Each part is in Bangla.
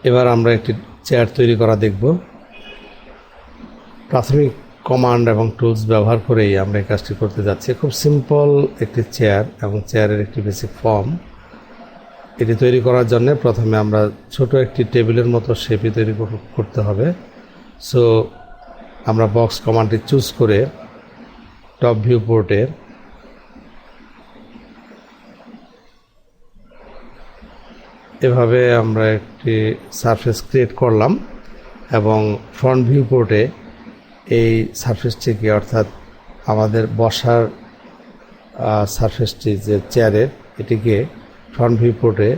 এবার আমরা একটি চেয়ার তৈরি করা দেখব। প্রাথমিক কমান্ড এবং টুলস ব্যবহার করেই আমরা এই কাজটি করতে যাচ্ছি। খুব সিম্পল একটি চেয়ার এবং চেয়ারের একটি বেসিক ফর্ম। এটি তৈরি করার জন্য প্রথমে আমরা ছোট একটি টেবিলের মতো শেপই তৈরি করতে হবে। সো আমরা বক্স কমান্ডটি চুজ করে টপ ভিউ পোর্টে এভাবে আমরা একটি সারফেস ক্রিয়েট করলাম এবং ফ্রন্ট ভিউ পোর্টে এই সারফেসটিকে, অর্থাৎ আমাদের বসার সারফেসটি যে চেয়ারের, এটিকে ফ্রন্ট ভিউ পোর্টে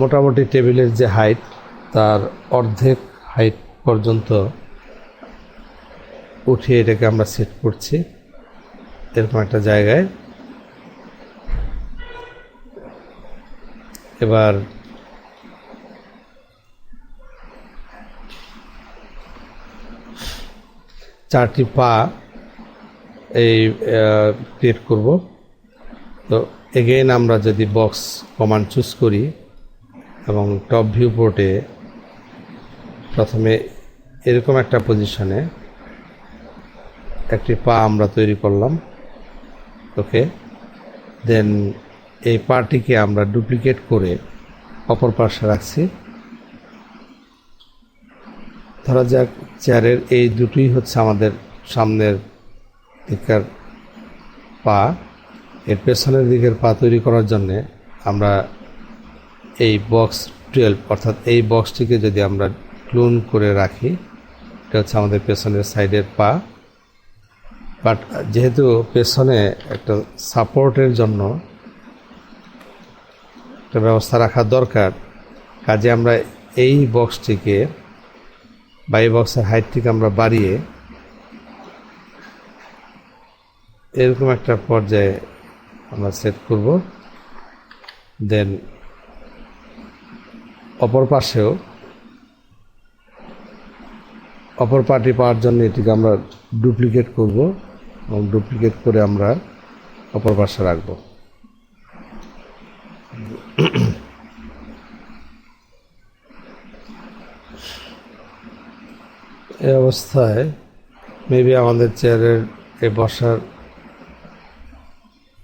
মোটামুটি টেবিলের যে হাইট তার অর্ধেক হাইট পর্যন্ত উঠিয়ে এটাকে আমরা সেট করছি এরকম একটা জায়গায়। এবার চারটি পা এই ক্রিয়েট করব। তো এগেইন আমরা যদি বক্স কমান্ড চুজ করি এবং টপ ভিউ পোর্টে প্রথমে এরকম একটা পজিশনে একটি পা আমরা তৈরি করলাম। ওকে, দেন এই পাটিকে আমরা ডুপ্লিকেট করে অপর পাশে রাখছি। ধরা যাক চেয়ারের এই দুটোই হচ্ছে আমাদের সামনের দিকের পা। এর পেছনের দিকের পা তৈরি করার জন্যে আমরা এই বক্স 12 অর্থাৎ এই বক্সটিকে যদি আমরা ক্লোন করে রাখি, এটা হচ্ছে আমাদের পেছনের সাইডের পা। বাট যেহেতু পেছনে একটা সাপোর্টের জন্য একটা ব্যবস্থা রাখা দরকার, কাজে আমরা এই বক্সটিকে বা এই বক্সের হাইটটিকে আমরা বাড়িয়ে এরকম একটা পর্যায়ে আমরা সেট করব। দেন অপর পাশেও অপর পার্টি পাওয়ার জন্য এটিকে আমরা ডুপ্লিকেট করব এবং ডুপ্লিকেট করে আমরা অপর পাশে রাখব। এই অবস্থায় মেবি আমাদের চেয়ারের এই বসার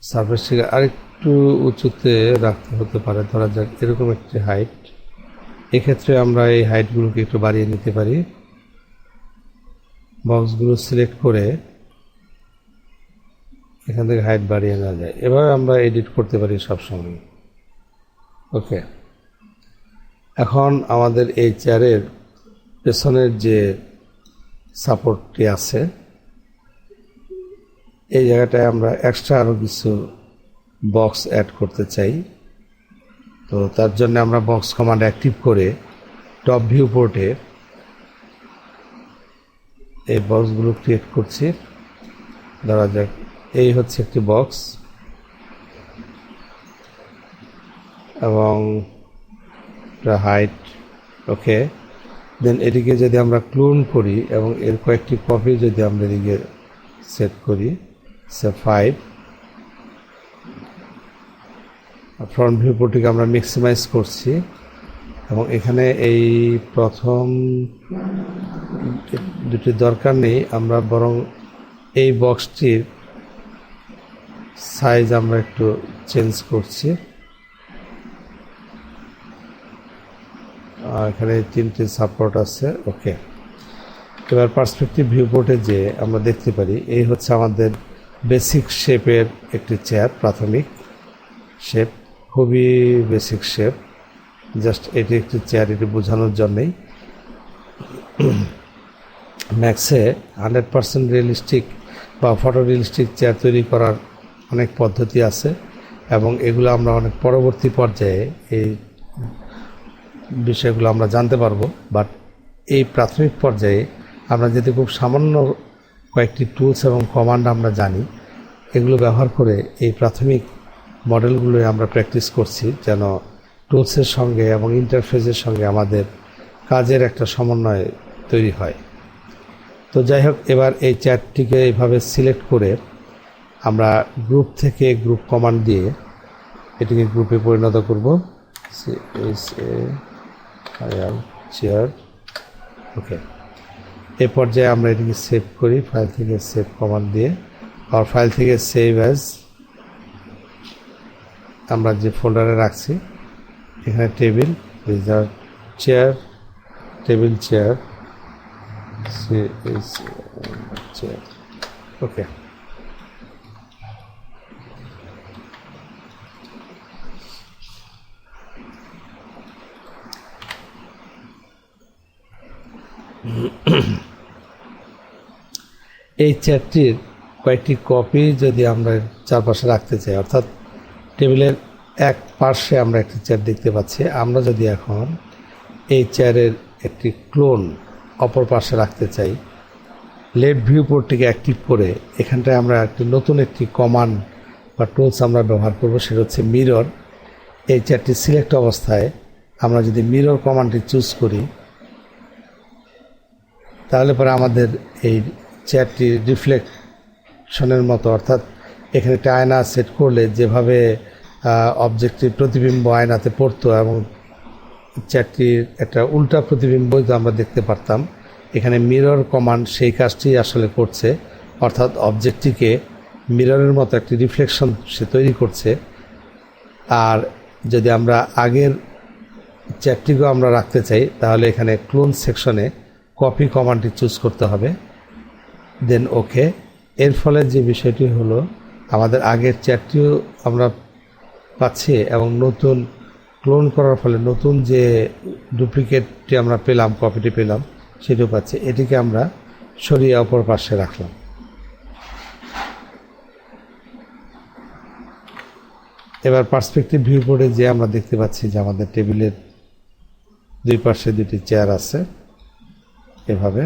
সারফেসটিকে আরেকটু উঁচুতে রাখতে হতে পারে। ধরা যাক এরকম একটি হাইট। এক্ষেত্রে আমরা এই হাইটগুলোকে একটু বাড়িয়ে নিতে পারি। বক্সগুলো সিলেক্ট করে এখান থেকে হাইট বাড়িয়ে নেওয়া যায়। এভাবে আমরা এডিট করতে পারি সবসময়। ওকে, এখন আমাদের এই চেয়ারের পেছনের যে সাপোর্টটি আছে এই জায়গাটায় আমরা এক্সট্রা আরও কিছু বক্স অ্যাড করতে চাই। তো তার জন্য আমরা বক্স কমান্ড অ্যাক্টিভ করে টপ ভিউ পোর্টে এই বক্সগুলো ক্রিয়েট করছি। ধরা যাক এই হচ্ছে একটি বক্স এবং হাইট। ওকে, দেন এটিকে যদি আমরা ক্লোন করি এবং এর কয়েকটি কপি যদি আমরা এদিকে সেট করি, সে 5, ফ্রন্ট ভিউ পোর্টটিকে আমরা ম্যাক্সিমাইজ করছি এবং এখানে এই প্রথম দুটি দরকার নেই, আমরা বরং এই বক্সটির সাইজ আমরা একটু চেঞ্জ করছি। এখানে 3টি সাপোর্ট আছে। ওকে, এবার পার্সপেক্টিভ ভিউ পোর্টে যে আমরা দেখতে পারি এই হচ্ছে আমাদের বেসিক শেপের একটি চেয়ার। প্রাথমিক শেপ, খুবই বেসিক শেপ, জাস্ট এটি একটি চেয়ার, এটি বোঝানোর জন্যেই। ম্যাক্সে 100% রিয়েলিস্টিক বা ফটো রিয়েলিস্টিক চেয়ার তৈরি করার অনেক পদ্ধতি আছে এবং এগুলো আমরা অনেক পরবর্তী পর্যায়ে এই বিষয়গুলো আমরা জানতে পারবো। বাট এই প্রাথমিক পর্যায়ে আমরা যদি খুব সামান্য কয়েকটি টুলস এবং কমান্ড আমরা জানি, এগুলো ব্যবহার করে এই প্রাথমিক মডেলগুলো আমরা প্র্যাকটিস করছি, যেন টুলসের সঙ্গে এবং ইন্টারফেসের সঙ্গে আমাদের কাজের একটা সমন্বয় তৈরি হয়। তো যাই হোক, এবার এই চ্যাটটিকে এইভাবে সিলেক্ট করে আমরা গ্রুপ থেকে গ্রুপ কমান্ড দিয়ে এটিকে গ্রুপে পরিণত করব। চেয়ার। ওকে, এ পর্যায়ে আমরা এটিকে সেভ করি, ফাইল থেকে সেভ কমান্ড দিয়ে, আর ফাইল থেকে সেভ অ্যাজ আমরা যে ফোল্ডারে রাখছি, এখানে table wizard chair, table chair chair. Okay, এই চেয়ারটির কয়েকটি কপি যদি আমরা চারপাশে রাখতে চাই, অর্থাৎ টেবিলের এক পার্শ্বে আমরা একটি চেয়ার দেখতে পাচ্ছি, আমরা যদি এখন এই চেয়ারের একটি ক্লোন অপর পাশে রাখতে চাই, লেফট ভিউ পোর্টটিকে অ্যাক্টিভ করে এখানটায় আমরা নতুন একটি কমান্ড বা টুলস আমরা ব্যবহার করব, সেটা হচ্ছে মিরর। এই চেয়ারটি সিলেক্ট অবস্থায় আমরা যদি মিরর কমান্ডটি চুজ করি, তাহলে পরে আমাদের এই চেয়ারটি রিফ্লেকশনের মতো, অর্থাৎ এখানে একটা আয়না সেট করলে যেভাবে অবজেক্টের প্রতিবিম্ব আয়নাতে পড়তো এবং চেয়ারটির একটা উল্টা প্রতিবিম্ব আমরা দেখতে পারতাম, এখানে মিরর কমান্ড সেই কাজটি আসলে করছে, অর্থাৎ অবজেক্টটিকে মিররের মতো একটি রিফ্লেকশন সে তৈরি করছে। আর যদি আমরা আগের চেয়ারটিকেও আমরা রাখতে চাই, তাহলে এখানে ক্লোন সেকশনে কপি কমান্ডটি চুজ করতে হবে, দেন ওকে। এর ফলে যে বিষয়টি হলো, আমাদের আগের চেয়ারটিও আমরা পাচ্ছি এবং নতুন ক্লোন করার ফলে নতুন যে ডুপ্লিকেটটি আমরা পেলাম, কপিটি পেলাম, সেটিও পাচ্ছি। এটিকে আমরা সরিয়ে অপর পাশে রাখলাম। এবার পার্সপেক্টিভ ভিউ বোর্ডে যে আমরা দেখতে পাচ্ছি যে আমাদের টেবিলের দুই পাশে দুটি চেয়ার আছে, এভাবে।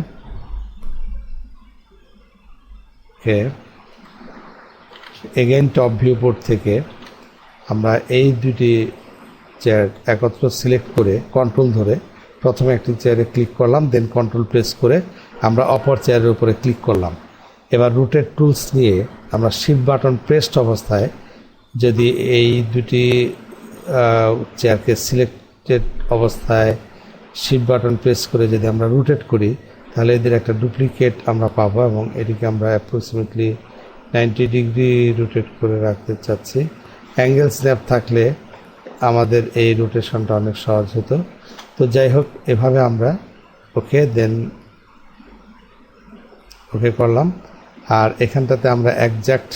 এগেইন টপ ভিউ বোর্ড থেকে আমরা এই দুটি চেয়ার একত্র সিলেক্ট করে কন্ট্রোল ধরে প্রথমে একটি চেয়ারে ক্লিক করলাম, দেন কন্ট্রোল প্রেস করে আমরা অপর চেয়ারের উপরে ক্লিক করলাম। এবার রুটেড টুলস নিয়ে আমরা শিফট বাটন প্রেসড অবস্থায় যদি এই দুটি চেয়ারকে সিলেক্টেড অবস্থায় শিফট বাটন প্রেস করে যদি আমরা রোটেট করি, তাহলে এদের একটা ডুপ্লিকেট আমরা পাবো এবং এটিকে আমরা অ্যাপ্রক্সিমেটলি 90 ডিগ্রি রোটেট করে রাখতে চাচ্ছি। অ্যাঙ্গেল স্ন্যাপ থাকলে আমাদের এই রোটেশনটা অনেক সহজ হতো। তো যাই হোক, এভাবে আমরা ওকে, দেন ওকে করলাম। আর এখানটাতে আমরা একজ্যাক্ট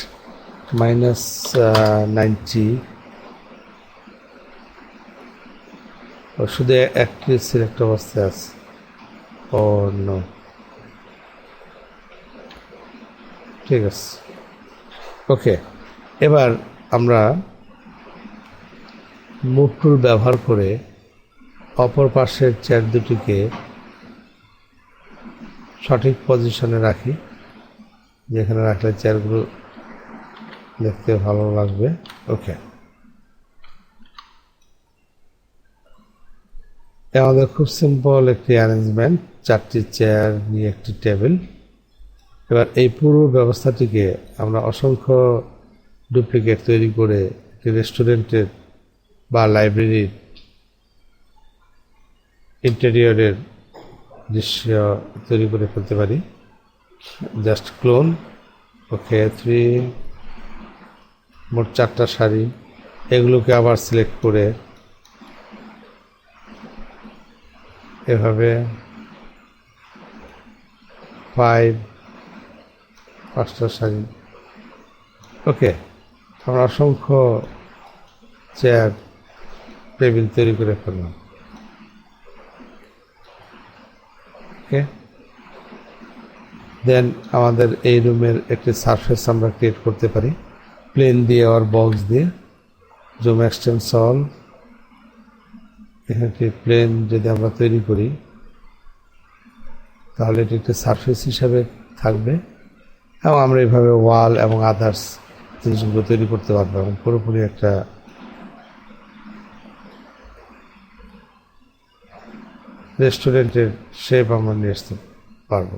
-90, শুধু একটি সিলেক্ট অবস্থায় আছে। ও নো, ঠিক আছে, ওকে। এবার আমরা মুভ টুল ব্যবহার করে অপর পাশের চেয়ার দুটিকে সঠিক পজিশনে রাখি, যেখানে রাখলে চেয়ারগুলো দেখতে ভালো লাগবে। ওকে, আমাদের খুব সিম্পল একটি অ্যারেঞ্জমেন্ট, চারটি চেয়ার নিয়ে একটি টেবিল। এবার এই পুরো ব্যবস্থাটিকে আমরা অসংখ্য ডুপ্লিকেট তৈরি করে একটি রেস্টুরেন্টের বা লাইব্রেরির ইন্টেরিয়রের দৃশ্য তৈরি করে ফেলতে পারি। জাস্ট ক্লোন, ওকে, 3, মোট 4টা শাড়ি, এগুলোকে আবার সিলেক্ট করে এভাবে 5টা শাড়ি। ওকে, আমরা অসংখ্য চেয়ার টেবিল তৈরি করে ফেললাম। ওকে, দেন আমাদের এই রুমের একটি সারফেস আমরা ক্রিয়েট করতে পারি প্লেন দিয়ে আর বক্স দিয়ে। জুম এক্সটেন্ড সল, এখানে একটি প্লেন যদি আমরা তৈরি করি, তাহলে এটি একটি সারফেস হিসাবে থাকবে এবং আমরা এইভাবে ওয়াল এবং আদার্স জিনিসগুলো তৈরি করতে পারবো এবং পুরোপুরি একটা রেস্টুরেন্টের শেপ আমরা নিয়ে আসতে পারবো।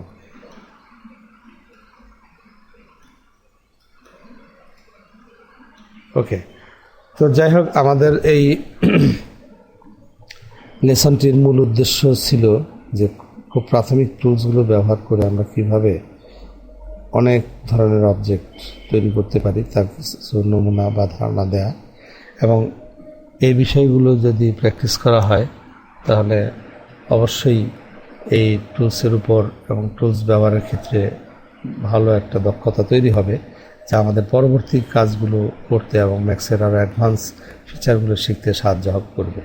ওকে, তো যাই হোক, আমাদের এই লেসনটির মূল উদ্দেশ্য ছিল যে খুব প্রাথমিক টুলসগুলো ব্যবহার করে আমরা কিভাবে অনেক ধরনের অবজেক্ট তৈরি করতে পারি তার কিছু নমুনা বা ধারণা দেয়া, এবং এই বিষয়গুলো যদি প্র্যাকটিস করা হয় তাহলে অবশ্যই এই টুলসের উপর এবং টুলস ব্যবহারের ক্ষেত্রে ভালো একটা দক্ষতা তৈরি হবে, যা আমাদের পরবর্তী কাজগুলো করতে এবং ম্যাক্সের আরও অ্যাডভান্স ফিচারগুলো শিখতে সাহায্য করবে।